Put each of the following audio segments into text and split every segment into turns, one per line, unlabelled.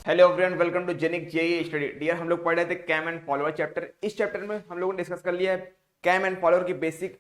Hello everyone, welcome to Genic JE study. Dear, हम लोग पढ़ रहे थे कैम एंड फॉलोअर चैप्टर। इस चैप्टर में हम लोगों ने डिस्कस कर लिया है कैम एंड फॉलोअर की बेसिक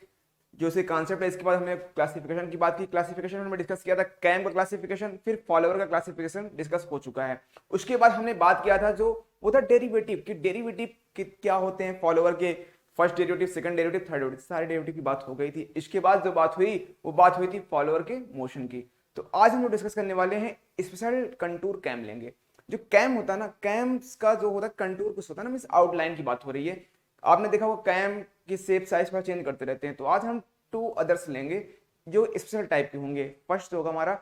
जो से कॉन्सेप्ट है। इसके बाद हमने क्लासिफिकेशन की बात की। क्लासिफिकेशन हमने डिस्कस किया था कैम का क्लासिफिकेशन, फिर फॉलोअर का क्लासिफिकेशन डिस्कस हो चुका है। उसके बाद हमने बात किया था जो वो था डेरिवेटिव कि डेरिवेटिव क्या होते हैं फॉलोअर के। First derivative, second derivative, third derivative, सारे डेरिवेटिव की बात हो गई थी। इसके बाद जो बात हुई वो बात हुई थी फॉलोअर के मोशन की। तो आज हम लोग डिस्कस करने वाले हैं स्पेशल कंटूर कैम लेंगे। जो कैम होता है ना, कैम्स का जो होता है कंटूर कुछ होता है ना, मींस आउटलाइन की बात हो रही है। आपने देखा वो कैम की शेप साइज पर चेंज करते रहते हैं। तो आज हम टू अदर्स लेंगे जो स्पेशल टाइप के होंगे। फर्स्ट जो होगा हमारा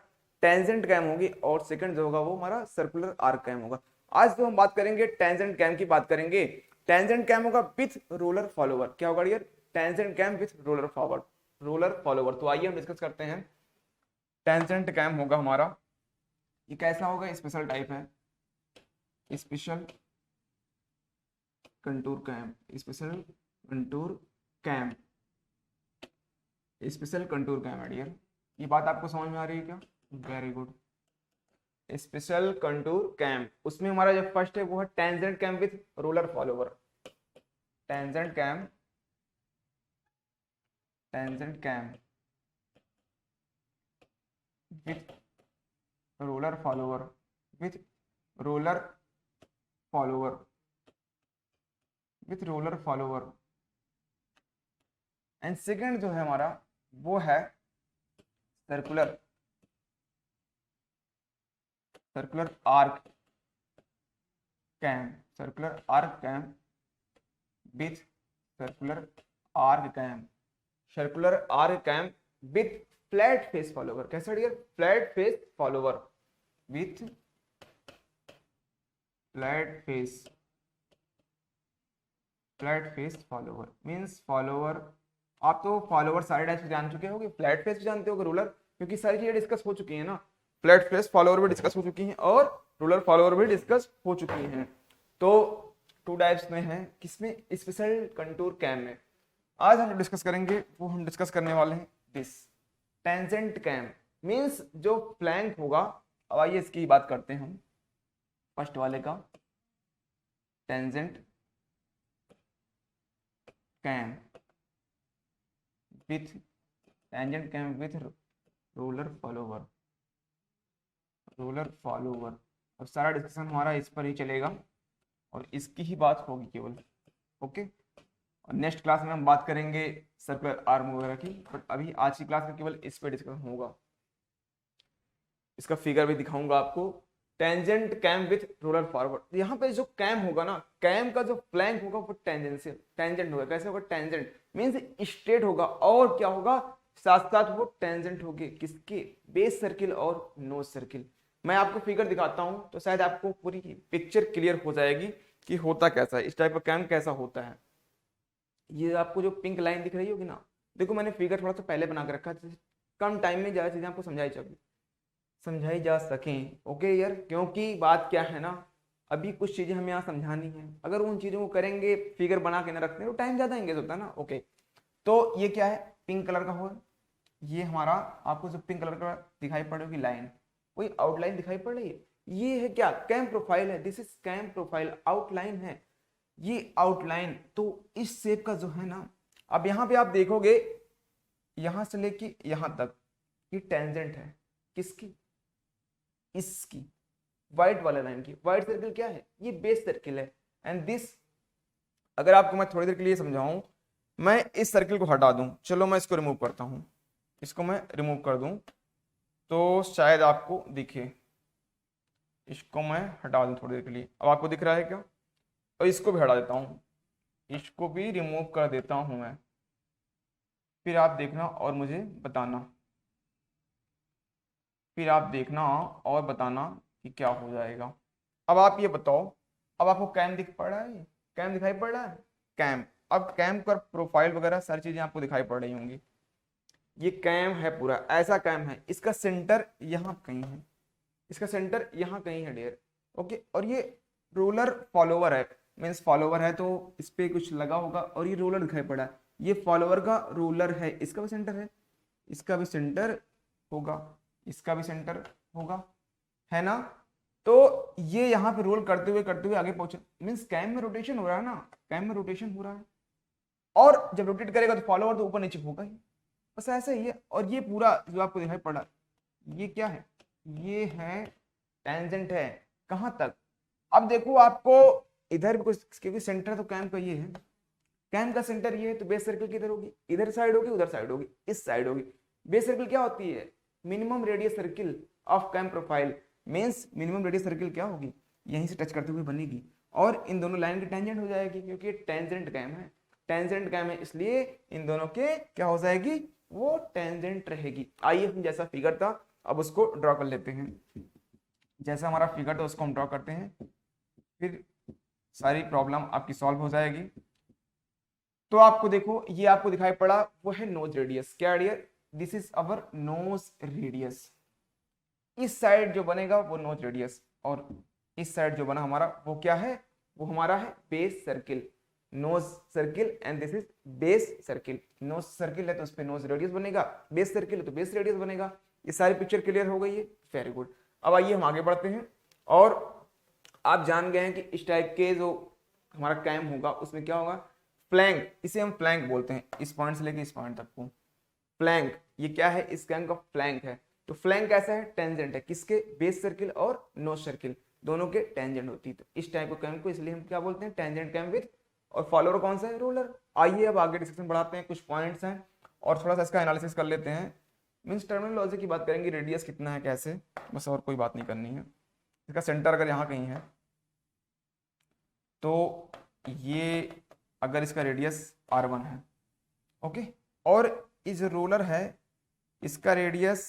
टेंजेंट कैम होगी और सेकंड जो होगा वो हमारा सर्कुलर आर्क कैम होगा। आज जो हम बात करेंगे टेंजेंट कैम की बात करेंगे। टेंजेंट कैम होगा विथ रोलर फॉलोवर। क्या होगा dear? Tangent cam with roller forward, roller follower. तो आइए हम डिस्कस करते हैं। टेंजेंट कैम होगा हमारा, ये कैसा होगा? स्पेशल टाइप है, special contour cam, special contour cam, special contour cam है डियर। ये बात आपको समझ में आ रही है क्या? Very good. Special contour cam, उसमें हमारा जो फर्स्ट है वो है tangent cam with roller follower. Tangent cam, tangent cam with roller follower, with roller follower, with roller follower. And second जो है हमारा वो है circular, circular arc cam, circular arc cam with circular arc cam, circular arc cam with flat face follower. कैसा dear? Flat face follower, with flat face, flat face follower means follower. आप तो follower सारे type से जान चुके होंगे, flat face भी जानते हो, रूलर, क्योंकि सारी चीजें डिस्कस हो चुकी है ना। फ्लैट फेस फॉलोवर भी डिस्कस हो चुकी हैं और रूलर फॉलोवर भी डिस्कस हो चुकी हैं। तो टू टाइप्स में है किसमें? स्पेशल कंटूर कैम में। आज हम डिस्कस करेंगे वो हम डिस्कस करने वाले हैं दिस टेंजेंट कैम मींस जो फ्लैंक होगा। अब आइए इसकी ही बात करते हैं हम, फर्स्ट वाले का tangent cam with, tangent cam with roller follower, roller follower. अब सारा डिस्कशन हमारा इस पर ही चलेगा और इसकी ही बात होगी केवल। ओके, और नेक्स्ट क्लास में हम बात करेंगे सर्कुलर आर्म वगैरह की, बट अभी आज की क्लास में केवल इस पर डिस्कशन होगा। इसका फिगर भी दिखाऊंगा आपको। Tangent cam with roller forward. यहाँ पे जो कैम होगा ना, कैम का जो फ्लैंक होगा वो टेंजेंशियल, टेंजेंट होगा। कैसे होगा? टेंजेंट मींस स्ट्रेट होगा और क्या होगा? साथ साथ वो टेंजेंट होगी किसके? बेस सर्किल और नोज सर्किल। मैं आपको फिगर दिखाता हूं तो शायद आपको पूरी पिक्चर क्लियर हो जाएगी कि होता कैसा है, इस टाइप का कैम कैसा होता है। ये आपको जो पिंक लाइन दिख रही होगी ना, देखो मैंने फिगर थोड़ा सा पहले बना के रखा है, कम टाइम में ज्यादा चीजें आपको समझाई जा सकें। ओके यार, क्योंकि बात क्या है ना, अभी कुछ चीजें हमें यहाँ समझानी है। अगर उन चीजों को करेंगे फिगर बना के ना रखते हैं तो टाइम ज्यादा एंगेज होता है ना। ओके, तो ये क्या है? पिंक कलर का हो, ये हमारा आपको जो पिंक कलर का दिखाई पड़ रही होगी लाइन, कोई आउटलाइन दिखाई पड़ रही है? ये है क्या? कैम प्रोफाइल है। This is cam profile, outline है ये आउटलाइन। तो इस शेप का जो है ना, अब यहाँ पे आप देखोगे यहां से लेके यहां तक ये टेंजेंट है किसकी? इसकी, व्हाइट वाला लाइन की। व्हाइट सर्किल क्या है? ये बेस सर्किल है। एंड दिस, अगर आपको मैं थोड़ी देर के लिए समझाऊं, मैं इस सर्किल को हटा दूं, चलो मैं इसको रिमूव करता हूं, इसको मैं रिमूव कर दूं तो शायद आपको दिखे। इसको मैं हटा दूं थोड़ी देर के लिए, अब आपको दिख रहा है क्या? और इसको भी हटा देता हूं, इसको भी रिमूव कर देता हूं मैं, फिर आप देखना और मुझे बताना, फिर आप देखना और बताना कि क्या हो जाएगा। अब आप ये बताओ, अब आपको कैम दिख पड़ रहा है? कैम दिखाई पड़ रहा है? कैम, अब कैम का प्रोफाइल वगैरह सारी चीजें आपको दिखाई पड़ रही होंगी। ये कैम है पूरा, ऐसा कैम है। इसका सेंटर यहाँ कहीं है, इसका सेंटर यहाँ कहीं है डियर। ओके, और ये रोलर फॉलोवर है, मीन्स फॉलोवर है तो इस पे कुछ लगा होगा और ये रोलर दिखाई पड़ा है। ये फॉलोवर का रोलर है, इसका भी सेंटर है, इसका भी सेंटर होगा, इसका भी सेंटर होगा, है ना? तो ये यहाँ पे रोल करते हुए आगे पहुंचे, मीन्स कैम में रोटेशन हो रहा है ना, कैम में रोटेशन हो रहा है, और जब रोटेट करेगा तो फॉलोवर तो ऊपर नीचे होगा ही, बस ऐसा ही है। और ये पूरा जो आपको दिखाई पड़ा, ये क्या है, ये है टेंजेंट है, कहाँ तक। अब देखो आपको इधर भी कुछ, क्योंकि सेंटर तो कैम का ये है, कैम का सेंटर ये है, तो बेस सर्कल किधर होगी, इधर साइड होगी, उधर साइड होगी, इस साइड होगी। बेस सर्कल क्या होती है, minimum radius circle of cam profile, means minimum radius circle क्या होगी, यहीं से टच करते हुए बनेगी, और इन दोनों लाइन की टेंजेंट हो जाएगी, क्योंकि टेंजेंट कैम है, टेंजेंट कैम है, इसलिए इन दोनों के क्या हो जाएगी, वो टेंजेंट रहेगी। आइए हम जैसा फिगर था अब उसको ड्रॉ कर लेते हैं, जैसा हमारा फिगर था उसको हम ड्रॉ करते हैं, फिर सारी प्रॉब्लम आपकी सॉल्व हो जाएगी। तो आपको देखो ये आपको दिखाई पड़ा, वो है नोज रेडियस, क्या dear, this is our nose radius. इस साइड जो बनेगा वो नोज रेडियस, और इस साइड जो बना हमारा वो क्या है, वो हमारा है base circle, nose circle, and this is base circle. Nose circle है तो उस पर नोज रेडियस बनेगा, बेस सर्किल है तो बेस रेडियस बनेगा। ये सारी पिक्चर क्लियर हो गई है, वेरी गुड। अब आइए हम आगे बढ़ते हैं, और आप जान गए हैं कि इस टाइप के जो हमारा कैम होगा उसमें क्या होगा, फ्लैंक, इसे हम फ्लैंक बोलते हैं, इस पॉइंट से लेकर इस पॉइंट तक को फ्लैंक, ये क्या है, इस कैम का फ्लैंक है। तो फ्लैंक कैसा है, टेंजेंट है, किसके, बेस सर्किल और नोज सर्किल दोनों के टेंजेंट होती है। तो इस टाइप के कैम को इसलिए हम क्या बोलते हैं, टेंजेंट कैम विद, और फॉलोअर कौन सा है, रोलर। आइए अब आगे डिस्कशन बढ़ाते हैं, कुछ पॉइंट्स हैं और थोड़ा सा इसका एनालिसिस कर लेते हैं, मीन्स टर्मिनोलॉजी की बात करेंगे, रेडियस कितना है कैसे, बस और कोई बात नहीं करनी है। इसका सेंटर अगर यहाँ कहीं है तो ये, अगर इसका रेडियस r1 है, ओके, और इस रोलर है इसका रेडियस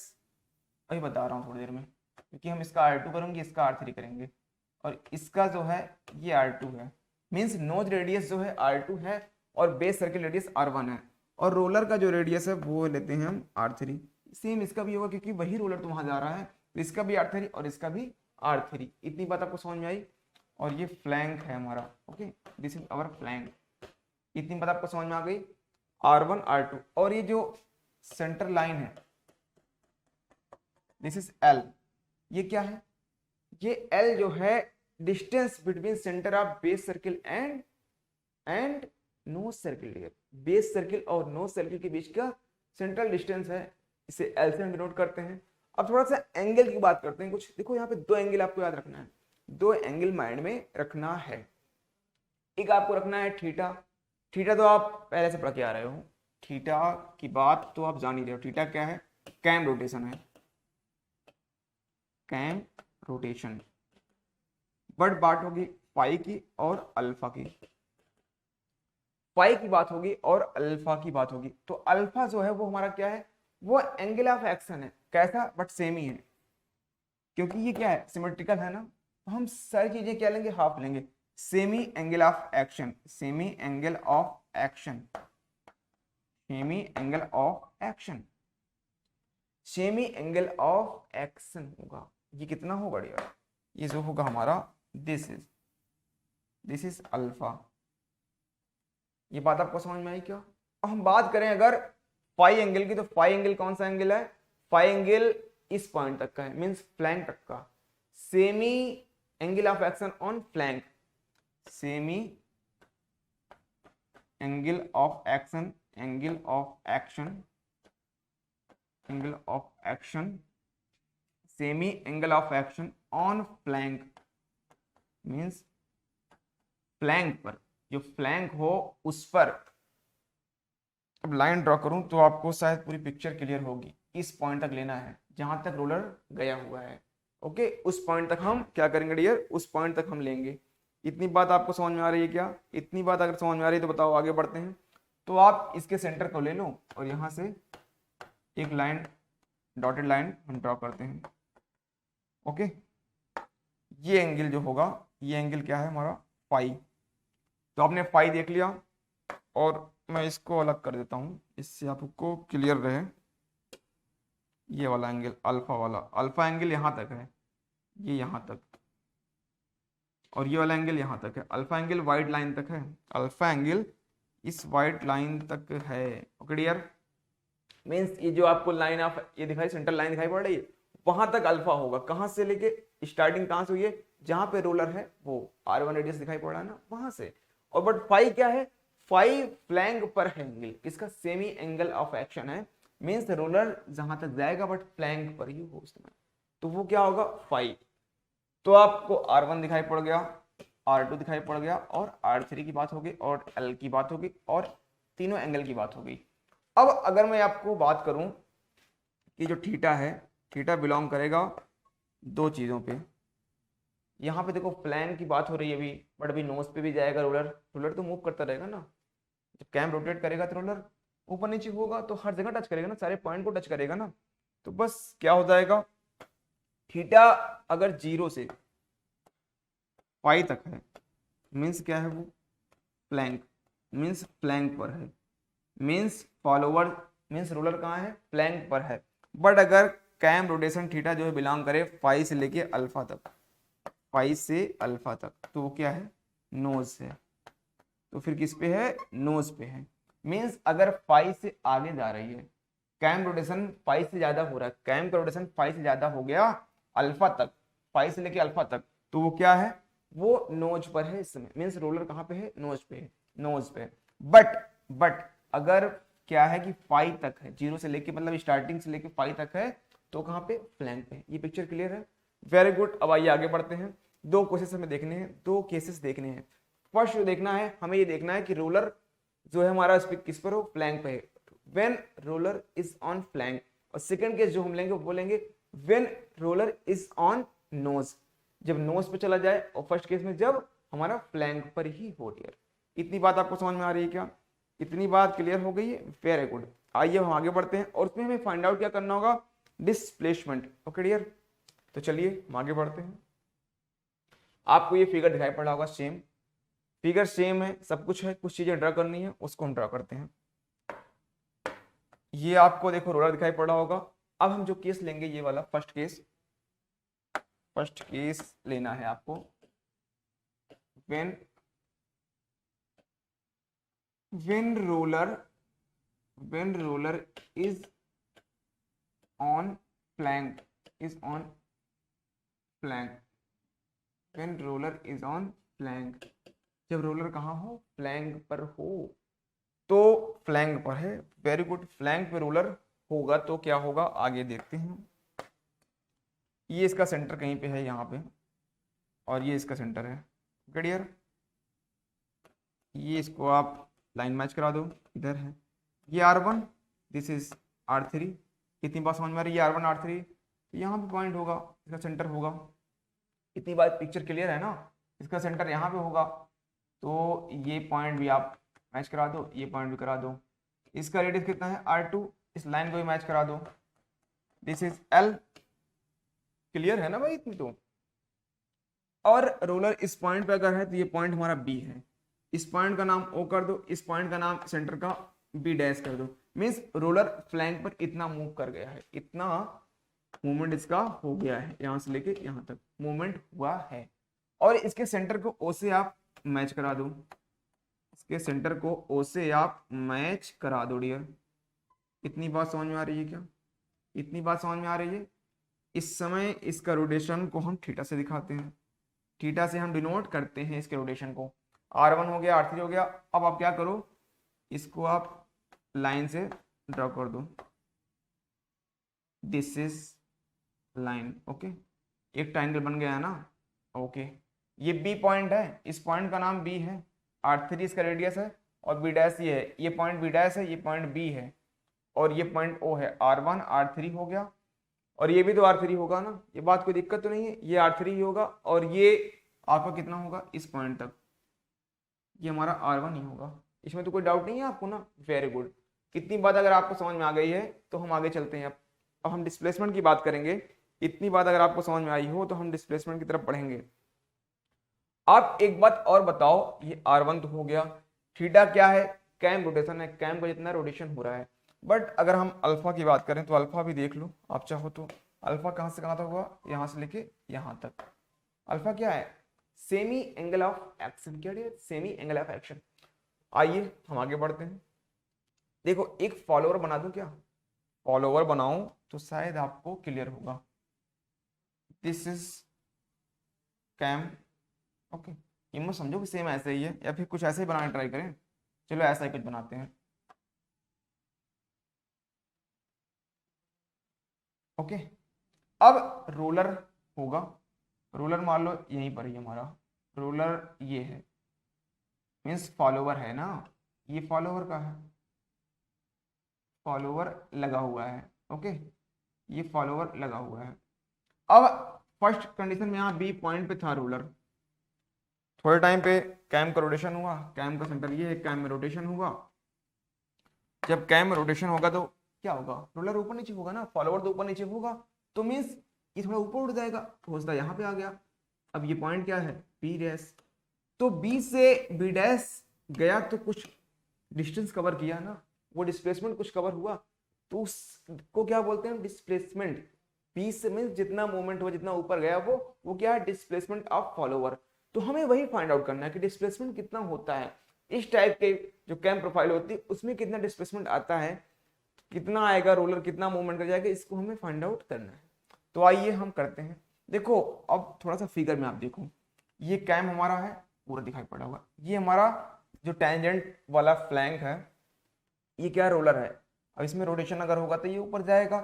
अभी बता रहा हूँ थोड़ी देर में, क्योंकि हम इसका r2 करेंगे, इसका r3 करेंगे, और इसका जो है ये r2 है, मीन्स नोज रेडियस जो है r2 है और बेस सर्किल रेडियस r1 है, और रोलर का जो रेडियस है वो लेते हैं हम r3। सेम इसका भी होगा क्योंकि वही रोलर तो वहां जा रहा है, तो इसका भी r3 और इसका भी r3। इतनी बात आपको समझ में आई, और ये फ्लैंक है हमारा, okay, this is our flank. इतनी बात आपको समझ में आ गई, r1 r2, और ये जो सेंटर लाइन है दिस इज l, ये क्या है, ये l जो है distance between centre of base circle and nose circle, dear, base circle और नोज सर्किल के बीच का सेंट्रल डिस्टेंस है, इसे l से हम डिनोट करते हैं। अब थोड़ा सा एंगल की बात करते हैं कुछ, देखो यहाँ पे दो एंगल आपको याद रखना है, दो एंगल माइंड में रखना है। एक आपको रखना है थीटा, थीटा तो आप पहले से पढ़ के आ रहे हो, थीटा की बात तो आप जान ही रहे हो, थीटा क्या है, कैम रोटेशन है, कैम रोटेशन। बट बात होगी पाई की और अल्फा की, पाई की बात होगी और अल्फा की बात होगी। तो अल्फा जो है वो हमारा क्या है, वो एंगल ऑफ एक्शन है, कैसा, बट सेम ही है, क्योंकि ये क्या है, सिमेट्रिकल है ना, तो हम सारी चीजें क्या लेंगे, हाफ लेंगे, semi angle of action, semi angle of action, semi angle of action, semi angle of action होगा। ये कितना होगा यार, ये जो होगा हमारा दिस इज अल्फा। ये बात आपको समझ में आई क्या। अब हम बात करें अगर फाई एंगल की, तो फाई एंगल कौन सा एंगल है, फाई एंगल इस पॉइंट तक का है, मींस फ्लैंक तक का, semi angle of action on flank, semi angle of action, angle of action, angle of action, semi angle of action on flank, means flank पर, जो फ्लैंक हो उस पर। अब लाइन ड्रॉ करूं तो आपको शायद पूरी पिक्चर क्लियर होगी, इस पॉइंट तक लेना है जहां तक रोलर गया हुआ है, ओके, उस पॉइंट तक हम क्या करेंगे डियर, उस पॉइंट तक हम लेंगे। इतनी बात आपको समझ में आ रही है क्या, इतनी बात अगर समझ में आ रही है तो बताओ, आगे बढ़ते हैं। तो आप इसके सेंटर को ले लो और यहां से एक लाइन, डॉटेड लाइन हम ड्रॉ करते हैं, ओके। ये एंगल जो होगा, ये एंगल क्या है हमारा, फाई। तो आपने फाई देख लिया, और मैं इसको अलग कर देता हूं, इससे आपको क्लियर रहे। ये वाला एंगल अल्फा वाला, अल्फा एंगल यहाँ तक है, ये यहाँ तक, और ये वाला एंगल यहाँ तक है। अल्फा एंगल वाइट लाइन तक है, अल्फा एंगल इस वाइट लाइन तक है, ओके डियर। मीन्स ये जो आपको लाइन ऑफ ये दिखाई, सेंट्रल लाइन दिखाई पड़ रही है, वहां तक अल्फा होगा, कहां से लेके स्टार्टिंग कहां से हुई है, जहां पे रोलर है वो R1 रेडियस दिखाई पड़ रहा है ना, वहां से। और बट फाई क्या है, फाई फ्लैंक पर है एंगल, इसका सेमी एंगल ऑफ एक्शन है, मींस रोलर जहां तक जाएगा बट फ्लैंक पर ही हो उस समय, तो वो क्या होगा फाई। तो आपको R1 दिखाई पड़ गया, R2 दिखाई पड़ गया, और R3 की बात होगी, और L की बात होगी, और तीनों एंगल की बात होगी। अब अगर मैं आपको बात करूं कि जो थीटा है, थीटा बिलोंग करेगा दो चीजों पे। यहाँ पे देखो प्लान की बात हो रही है अभी, बट अभी नोज पे भी जाएगा रोलर, रोलर तो मूव करता रहेगा ना, जब कैम रोटेट करेगा तो रोलर ऊपर नीचे होगा, तो हर जगह टच करेगा ना, सारे पॉइंट को टच करेगा ना। तो बस क्या हो जाएगा, थीटा अगर 0 से पाई तक है, मीन्स क्या है वो फ्लैंक, मीन्स फ्लैंक पर है, मीन्स फॉलोवर, मीन्स रोलर कहाँ है, फ्लैंक पर है। बट अगर कैम रोटेशन थीटा जो है बिलोंग करे फाई से लेके अल्फा तक, फाई से अल्फा तक, तो वो क्या है, नोज है। तो फिर किस पे है, नोज पे है। मीन्स अगर फाई से आगे जा रही है, कैम रोटेशन फाई से ज्यादा हो रहा है, कैम का रोटेशन फाई से ज्यादा हो गया अल्फा तक, फाई से लेके अल्फा तक, तो वो क्या है, वो नोज पर है इस समय। मीन्स रोलर कहाँ पे है, नोज पे है, नोज पे। बट अगर क्या है कि फाई तक है, 0 से लेके मतलब स्टार्टिंग से लेके फाई तक है, तो कहाँ पे, फ्लैंक पे। ये पिक्चर क्लियर है, वेरी गुड। अब आइए आगे बढ़ते हैं, दो केसेस हमें देखने हैं, दो केसेस देखने हैं। फर्स्ट जो देखना है, हमें ये देखना है कि रोलर जो है हमारा किस पर हो, फ्लैंक पे है, when roller is on flank. और सेकंड केस जो हम लेंगे वो बोलेंगे when roller is on nose, जब नोज पे चला जाए, और फर्स्ट केस में जब हमारा फ्लैंक पर ही हो। डियर इतनी बात आपको समझ में आ रही है क्या, इतनी बात क्लियर हो गई है, वेरी गुड। आइए हम आगे बढ़ते हैं, और उसमें हमें फाइंड आउट क्या करना होगा, डिस्प्लेसमेंट। ओके डियर, तो चलिए हम आगे बढ़ते हैं। आपको ये फिगर दिखाई पड़ रहा होगा, सेम फिगर सेम है, सब कुछ है, कुछ चीजें ड्रा करनी है, उसको हम ड्रा करते हैं। ये आपको देखो रोलर दिखाई पड़ रहा होगा। अब हम जो केस लेंगे ये वाला फर्स्ट केस लेना है आपको, when roller is on flank, when roller is on flank, जब रोलर कहाँ हो, फ्लैंक पर हो, तो फ्लैंक पर है, वेरी गुड। फ्लैंक पे रोलर होगा तो क्या होगा, आगे देखते हैं। ये इसका सेंटर कहीं पे है यहाँ पे, और ये इसका सेंटर है, क्लियर। ये इसको आप लाइन मैच करा दो, इधर है ये R1, दिस इज R3। कितनी बात समझ में आ रही है, ये R1 R3, तो यहाँ पे पॉइंट होगा, इसका सेंटर होगा। इतनी बात पिक्चर क्लियर है ना, इसका सेंटर यहाँ पे होगा, तो ये पॉइंट भी आप मैच करा दो, ये पॉइंट भी करा दो। इसका रेडियस कितना है R2, इस लाइन को भी मैच करा दो, दिस इज L। क्लियर है ना भाई इतनी तो। और रोलर इस पॉइंट पे अगर है तो ये पॉइंट हमारा B है, इस पॉइंट का नाम O कर दो, इस पॉइंट का नाम सेंटर का B डैश कर दो। मीन्स रोलर फ्लैंक पर इतना मूव कर गया है, इतना मूवमेंट इसका हो गया है, यहां से लेके यहां तक मूवमेंट हुआ है। और इसके सेंटर को O से आप मैच करा दो, इसके सेंटर को O से आप मैच करा दो डियर। इतनी बात समझ में आ रही है क्या, इतनी बात समझ में आ रही है। इस समय इसका रोटेशन को हम थीटा से दिखाते हैं, थीटा से हम डिनोट करते हैं इसके रोटेशन को। R1 हो गया, R3 हो गया। अब आप क्या करो, इसको आप लाइन से ड्रॉ कर दो, दिस इज लाइन। ओके, एक ट्रायंगल बन गया है ना। ओके, ये B पॉइंट है, इस पॉइंट का नाम B है, R3 इसका रेडियस है, और B डैश ये है, ये पॉइंट B डैश है, ये पॉइंट B है, और ये पॉइंट O है। R1 R3 हो गया, और ये भी तो R3 होगा ना, ये बात कोई दिक्कत तो नहीं है, ये R3 ही होगा, और ये आपका कितना होगा, इस पॉइंट तक ये हमारा R1 ही होगा। इसमें तो कोई डाउट नहीं है आपको ना, वेरी गुड। इतनी बात अगर आपको समझ में आ गई है तो हम आगे चलते हैं। अब हम डिस्प्लेसमेंट की बात करेंगे। इतनी बात अगर आपको समझ में आई हो तो हम डिस्प्लेसमेंट की तरफ बढ़ेंगे। आप एक बात और बताओ, ये R1 तो हो गया, थीटा क्या है, कैम रोटेशन है, कैम का जितना रोटेशन हो रहा है। बट अगर हम अल्फा की बात करें तो अल्फा भी देख लो आप चाहो तो। अल्फा कहां से कहां तक होगा, यहां से लेके यहां तक। अल्फा क्या है, सेमी एंगल ऑफ एक्शन। क्या है, सेमी एंगल ऑफ एक्शन। आइए हम आगे बढ़ते हैं। देखो एक फॉलोअर बना दूं क्या, फॉलोअर बनाऊं तो शायद आपको क्लियर होगा। This is cam. ओके, ये मत समझो कि सेम ऐसे ही है या फिर कुछ ऐसे ही बनाने ट्राई करें। चलो ऐसा ही कुछ बनाते हैं। ओके, अब रोलर होगा। रोलर मान लो यहीं पर ही हमारा रोलर ये है, मीन्स फॉलोवर है ना, ये फॉलोवर का है, फॉलोवर लगा हुआ है। ओके, ये फॉलोवर लगा हुआ है। अब फर्स्ट कंडीशन में यहाँ बी पॉइंट पे था रोलर, थोड़े टाइम पे कैम का रोटेशन हुआ, कैम का सेंटर ये है, कैम में रोटेशन हुआ। जब कैम में रोटेशन होगा तो क्या होगा, रोलर ऊपर नीचे होगा ना, फॉलोवर तो ऊपर नीचे होगा, तो मीन्स ये थोड़ा ऊपर उठ जाएगा, हो सकता है यहाँ पे आ गया। अब ये पॉइंट क्या है, बी डैश, तो बी से बी डैश गया तो कुछ डिस्टेंस कवर किया ना, वो डिस्प्लेसमेंट कुछ कवर हुआ, तो उसको क्या बोलते हैं, डिस्प्लेसमेंट। बी से मीन्स जितना मूवमेंट हुआ, जितना ऊपर गया वो क्या है, डिस्प्लेसमेंट ऑफ फॉलोवर। तो हमें वही फाइंड आउट करना है कि डिस्प्लेसमेंट कितना होता है, इस टाइप के जो कैम प्रोफाइल होती है उसमें कितना डिस्प्लेसमेंट आता है, कितना आएगा, रोलर कितना मूवमेंट कर जाएगा, इसको हमें फाइंड आउट करना है। तो आइए हम करते हैं। देखो अब थोड़ा सा फिगर में आप देखो, ये कैम हमारा है, पूरा दिखाई पड़ा होगा, ये हमारा जो टेंजेंट वाला फ्लैंक है, ये क्या रोलर है। अब इसमें रोटेशन अगर होगा तो ये ऊपर जाएगा,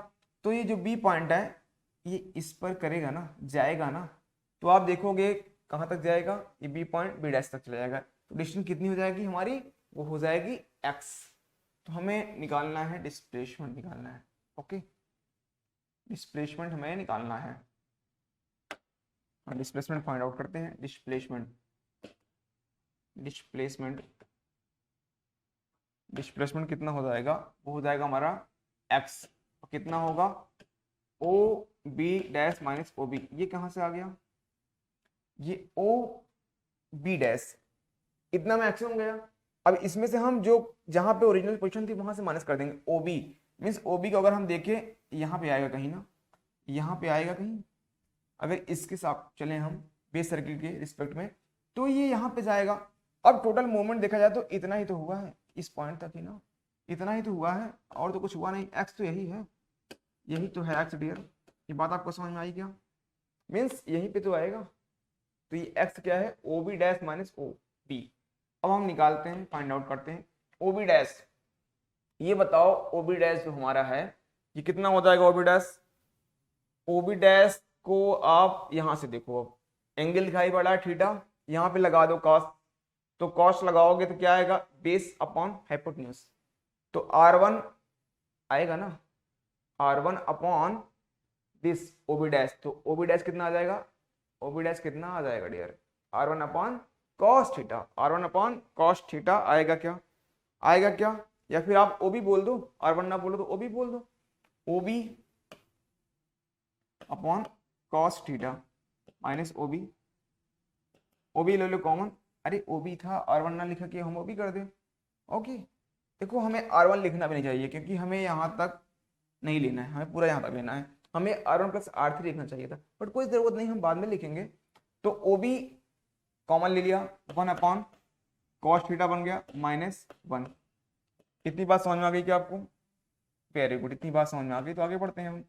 तो ये जो बी पॉइंट है ये इस पर करेगा ना, जाएगा ना, तो आप देखोगे कहाँ तक जाएगा, ये बी पॉइंट बी डैश तक चला जाएगा, तो डिस्टेंस कितनी हो जाएगी हमारी, वो हो जाएगी एक्स। तो हमें निकालना है डिस्प्लेसमेंट, निकालना है। ओके, डिस्प्लेसमेंट हमें निकालना है, डिस्प्लेसमेंट फाइंड आउट करते हैं। डिस्प्लेसमेंट डिस्प्लेसमेंट डिस्प्लेसमेंट कितना हो जाएगा, वो हो जाएगा हमारा एक्स, कितना होगा, O B dash minus O B, ये कहाँ से आ गया, ये ओ बी डैश, इतना मैक्सिमम गया। अब इसमें से हम जो जहां पे ओरिजिनल पोजीशन थी वहां से माइनस कर देंगे, O B means O B को अगर हम देखें यहाँ पे आएगा कहीं ना, यहाँ पे आएगा कहीं, अगर इसके साथ चले हम बेस सर्किल के रिस्पेक्ट में, तो ये यहाँ पे जाएगा। अब टोटल मूवमेंट देखा जाए तो इतना ही तो हुआ है, इस पॉइंट तक ही ना, इतना ही तो हुआ है, और तो कुछ हुआ नहीं, एक्स तो यही है, यही तो है एक्स डियर। ये बात आपको समझ में आई क्या, मीन्स यहीं पे तो आएगा, तो ये एक्स क्या है, O B dash minus O B. अब हम निकालते हैं, फाइंड आउट करते हैं ओ बी डैश। ये बताओ ओ बी डैश जो हमारा है ये कितना हो जाएगा, O B dash, O B dash को आप यहां से देखो, अब एंगल दिखाई पड़ा है थीटा, यहाँ पे लगा दो कॉस, तो कॉस लगाओगे तो क्या आएगा, बेस अपॉन हाइपोटेन्यूज, तो R1 आएगा ना, R1 upon this O B dash, तो ओ बी डैश कितना आ जाएगा, ओ बी डैश कितना आ जाएगा dear, R1 upon cos theta, R1 upon cos theta आएगा क्या, आएगा क्या, या फिर आप ओ बी बोल दो, R1 ना बोलो तो ओ बी बोल दो, O B upon cos theta minus O B, O B ले लो कॉमन, अरे ओ बी था, R1 ना लिखा कि हम ओ बी कर दें। ओके, देखो हमें R1 लिखना भी नहीं चाहिए क्योंकि हमें यहाँ तक नहीं लेना है, हमें पूरा यहाँ तक लेना है, हमें R1 प्लस R3 लिखना चाहिए था, बट कोई जरूरत नहीं, हम बाद में लिखेंगे। तो ओ बी कॉमन ले लिया, 1 अपॉन कॉस थीटा बन गया माइनस 1। इतनी बात समझ में आ गई क्या आपको, वेरी गुड, इतनी बात समझ में आ गई, तो आगे बढ़ते हैं हम।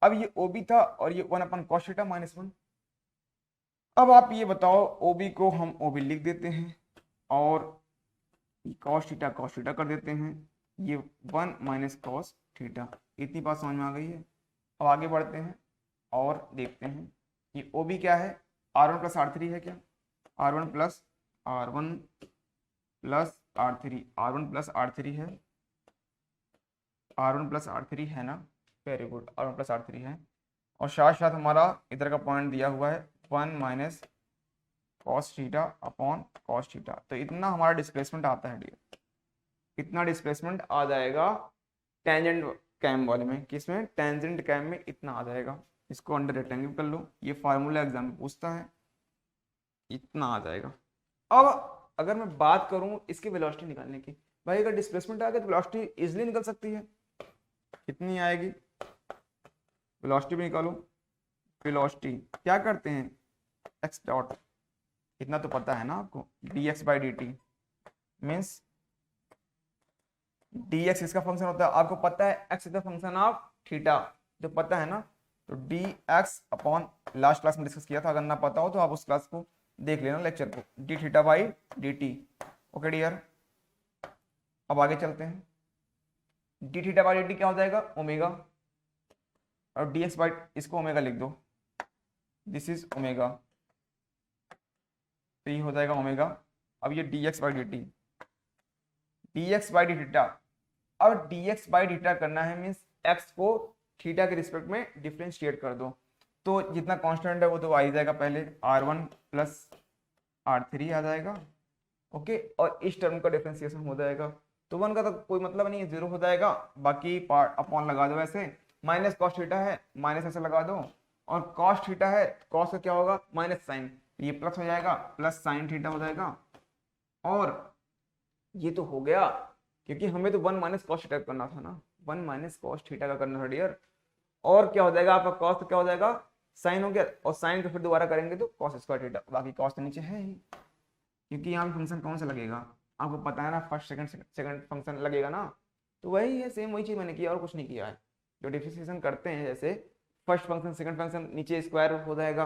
अब ये ओ बी था और ये 1 अपॉन कॉस थीटा माइनस 1। अब आप ये बताओ, ओ बी को हम ओ बी लिख देते हैं और कॉस थीटा कर देते हैं, ये 1 माइनस कॉस थीटा। इतनी बात समझ में आ गई है। अब आगे बढ़ते हैं और देखते हैं कि ओ बी क्या है, R1 प्लस R3 है क्या, R1 plus R1 plus R3, R1 plus R3 है, R1 प्लस R3 है ना, very good, R1 plus R3 है, और साथ साथ हमारा इधर का पॉइंट दिया हुआ है 1 minus cos theta upon cos theta, तो इतना हमारा डिस्प्लेसमेंट आता है डियर, इतना डिस्प्लेसमेंट आ जाएगा टेंजेंट कैम वाले में, किसमें, टेंजेंट कैम में इतना आ जाएगा। इसको अंडर रेक्टेंगल कर लो, ये फार्मूला एग्जाम में पूछता है, इतना आ जाएगा। अब अगर मैं बात करूं इसकी वेलोसिटी निकालने की, भाई अगर डिस्प्लेसमेंट आ गया तो वेलोसिटी इजीली निकल सकती है, कितनी आएगी, वेलोसिटी भी निकालो। वेलोसिटी क्या करते हैं, एक्स डॉट, इतना तो पता है ना आपको, D x by d T, means D x इसका फंक्शन होता है, आपको पता है x is the function of theta, जो पता है ना, तो D x upon, last class में डिस्कस किया था, अगर ना पता हो तो आप उस क्लास को देख लेना लेक्चर को, d theta by d t. Okay dear, अब आगे चलते हैं। D theta by d t क्या हो जाएगा, ओमेगा, और डी एक्स बाई, इसको ओमेगा लिख दो, दिस इज ओमेगा, तो ये हो जाएगा ओमेगा। अब ये D x by d T, D x by D theta, अब डी एक्स बाई थीटा करना है, मीन्स एक्स को थीटा के रिस्पेक्ट में डिफ्रेंशिएट कर दो, तो जितना कांस्टेंट है वो तो आ ही जाएगा, पहले r1 प्लस r3 आ जाएगा। ओके, और इस टर्म का डिफ्रेंशिएशन हो जाएगा, तो 1 का तो कोई मतलब नहीं है, 0 हो जाएगा, बाकी पार्ट अपॉन लगा दो, ऐसे माइनस कॉस थीटा है, माइनस ऐसे लगा दो, और कॉस थीटा है, कॉस का क्या होगा माइनस साइन, ये प्लस हो जाएगा, प्लस साइन थीटा हो जाएगा। और ये तो हो गया, क्योंकि हमें तो 1 माइनस कॉस थीटा करना था ना, 1 माइनस कॉस थीटा का करना था डियर। और क्या हो जाएगा आपका, कॉस तो क्या हो जाएगा साइन हो गया, और साइन को फिर दोबारा करेंगे तो कॉस स्क्वायर थीटा, बाकी कॉस तो नीचे है ही, क्योंकि यहाँ पे फंक्शन कौन सा लगेगा आपको पता है ना, फर्स्ट सेकंड फंक्शन लगेगा ना, तो वही है, सेम वही चीज मैंने किया और कुछ नहीं किया है। जो डिफरेंशिएशन करते हैं, जैसे फर्स्ट फंक्शन सेकंड फंक्शन, नीचे स्क्वायर हो जाएगा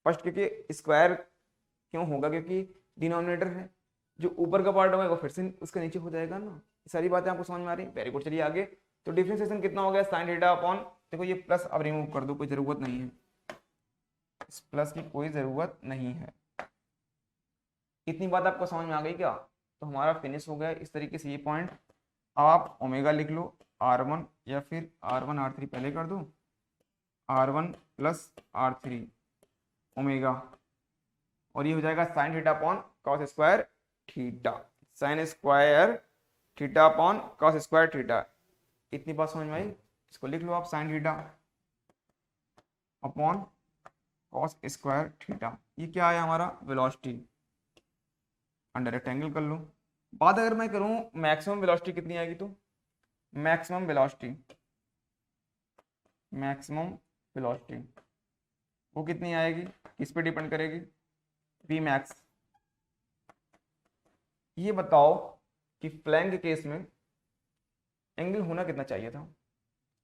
फर्स्ट, क्योंकि स्क्वायर क्यों होगा, क्योंकि डिनोमिनेटर है, जो ऊपर का पार्ट होगा वो फिर से उसके नीचे हो जाएगा ना। सारी बातें आपको समझ में आ रही, वेरी गुड। चलिए आगे, तो डिफरेंशिएशन कितना हो गया, साइन थीटा अपॉन, देखो ये प्लस अब रिमूव कर दो, कोई जरूरत नहीं है, इस प्लस की कोई जरूरत नहीं है। इतनी बात आपको समझ में आ गई क्या, तो हमारा फिनिश हो गया इस तरीके से ये पॉइंट। अब आप ओमेगा लिख लो, r1 या फिर r1 r3 पहले कर दो, r1 प्लस r3 ओमेगा, और ये हो जाएगा sine theta upon cos square theta, sine square theta upon cos square theta. इतनी बात समझ में आई, इसको लिख लो आप, sine theta upon cos square theta. ये क्या है हमारा, वेलोसिटी अंडर रेक्टेंगल कर लो। बात अगर मैं करूं मैक्सिमम वेलोसिटी कितनी आएगी, तो मैक्सिमम वेलोसिटी वो कितनी आएगी, किस पे डिपेंड करेगी, वी मैक्स। ये बताओ कि फ्लैंक के केस में एंगल होना कितना चाहिए था,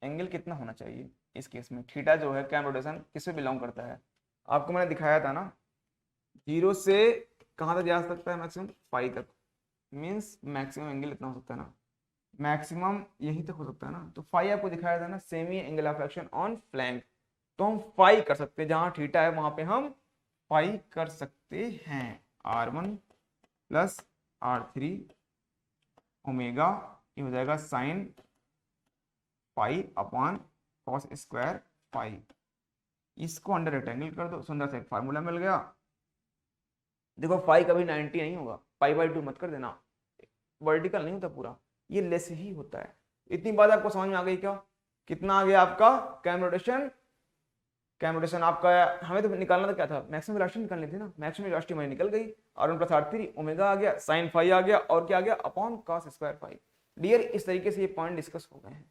एंगल कितना होना चाहिए इस केस में, थीटा जो है कैम रोटेशन किससे बिलोंग करता है, आपको मैंने दिखाया था ना, 0 से कहाँ तक जा सकता है, मैक्सिमम फाई तक, मीन्स मैक्सिमम एंगल इतना हो सकता है ना, मैक्सिमम यहीं तक हो सकता है ना, तो फाई आपको दिखाया था ना, semi angle of action on flank, तो हम फाई कर सकते हैं, जहां थीटा है वहां पे हम फाई कर सकते हैं, r1 प्लस r3 ओमेगा, ये हो जाएगा sine phi upon cos square phi. इसको अंडर रेक्टेंगल कर दो, सुंदर सा एक फार्मूला मिल गया। देखो फाई कभी 90 नहीं होगा, पाई/2 मत कर देना, वर्टिकल नहीं होता पूरा, ये लेस ही होता है। इतनी बात आपको समझ में आ गई क्या, कितना आ गया आपका कैम रोटेशन आपका, हमें तो निकालना था क्या था, मैक्सिमम वेलोसिटी निकालनी थी ना, मैक्सिमम वेलोसिटी हमारी निकल गई, r1 प्लस r3 ओमेगा आ गया, साइन फाई आ गया, और क्या आ गया upon cos square phi. Dear इस तरीके से ये पॉइंट डिस्कस हो गए हैं,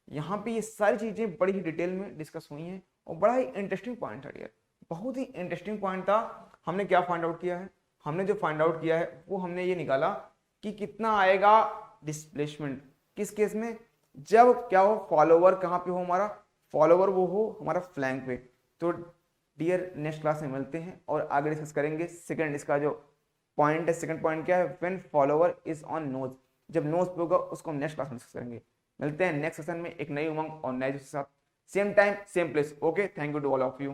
यहाँ पे ये सारी चीजें बड़ी ही डिटेल में डिस्कस हुई हैं, और बड़ा ही इंटरेस्टिंग पॉइंट था डियर, बहुत ही इंटरेस्टिंग पॉइंट था। हमने क्या फाइंड आउट किया है, हमने जो फाइंड आउट किया है वो हमने ये निकाला कि कितना आएगा डिस्प्लेसमेंट, किस केस में, जब क्या हो, फॉलोवर कहाँ पे हो हमारा, फॉलोवर वो हो हमारा फ्लैंक पे। तो डियर नेक्स्ट क्लास में मिलते हैं और आगे डिस्कस करेंगे सेकंड, इसका जो पॉइंट है, सेकंड पॉइंट क्या है, when follower is on nose, जब नोज पे होगा उसको हम नेक्स्ट क्लास में डिस्कस करेंगे। मिलते हैं नेक्स्ट सेशन में एक नई उमंग और नए के साथ, same time same place. Okay, thank you to all of you.